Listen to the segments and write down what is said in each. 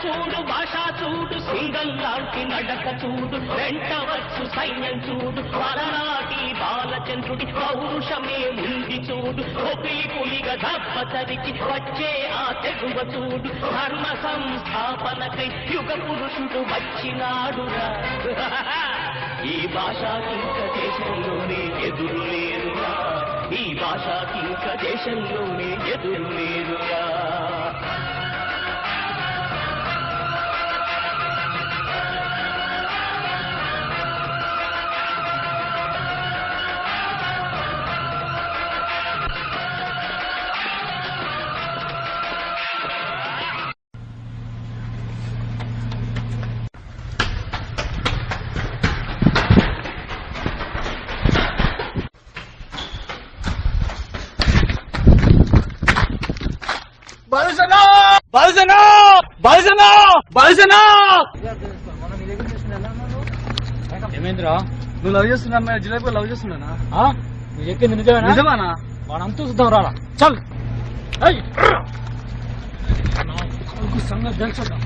చూడు భాష చూడు సింగల్ లాంటి నడక చూడు వెంటవచ్చు సైన్యం చూడు పలనాటి బాలచంద్రుడి పౌరుషమే ఉంది చూడు ఒపిలి పులిగా దప్పచరికి వచ్చే ఆ తెగువ చూడు ధర్మ సంస్థాపనకై యుగ పురుషుడు వచ్చినాడురా ఈ భాషాకింక దేశంలోనే ఎదురు లేరురా ఈ భాషాకింక దేశంలోనే ఎదురు లేరురా ఏమైందిరా? నువ్వు లవ్ చేస్తున్నా జిలేబీ లవ్ చేస్తున్నానా? నువ్వు చెప్పింది నిజమేనా? నిజమానా? వాడంతా చూద్దాం రాలా చల్ సంగతి తెలుసుద్దాం.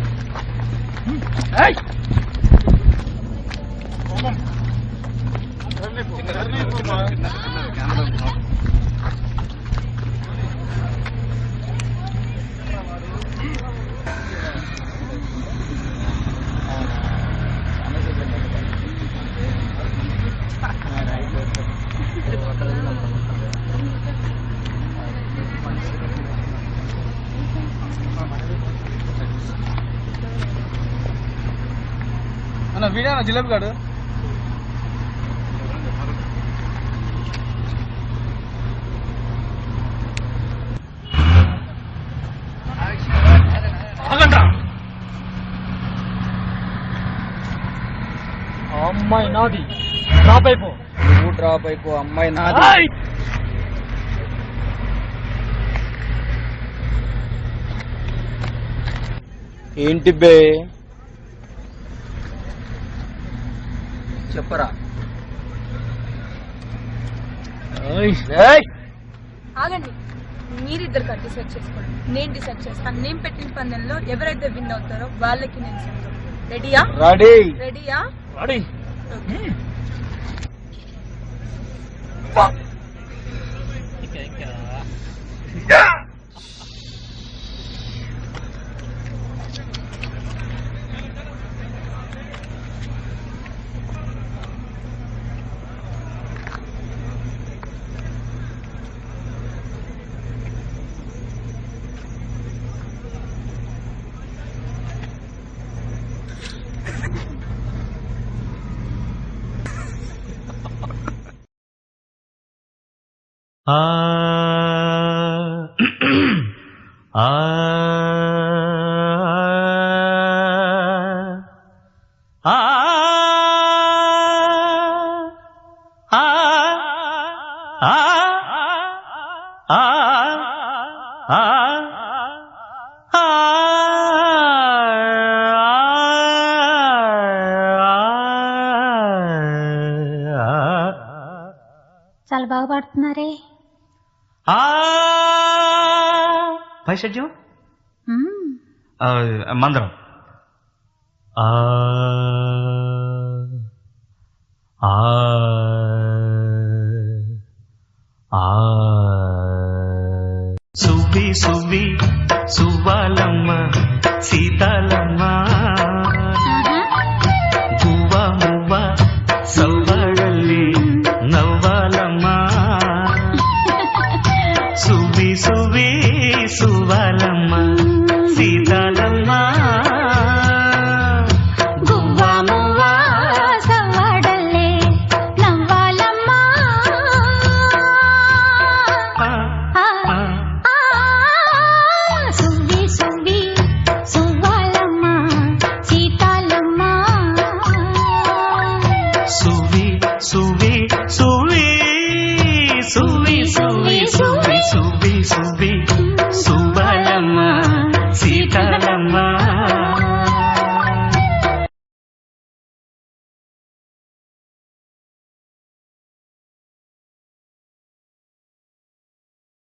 అన్న వీడియో జిలేబీ గాడు అమ్మాయి నాది డ్రాప్ అయిపో. నువ్వు డ్రాప్ అయిపో. అమ్మాయి నాది. ఏంటి బే చెప్పరా? ఆగండి, మీరిద్దరు కదా డిసైడ్ చేసుకోండి. నేను డిసైడ్ చేస్తాను. నేను పెట్టిన పందెంలో ఎవరైతే విన్ అవుతారో వాళ్ళకి నేను చెప్తాను. రెడీయా? రెడీయా? రెడీ. చాలా బాగా పాడుతున్నారే. పైషజ్యం మందరం సువ్వి సువ్వి సువ్వాలమ్మ సీతాలమ్మ గువ్వ మువ్వ సవ్వాడల్లి నవ్వాలమ్మ సువ్వి సువ్వి సువ్వాలమ్మ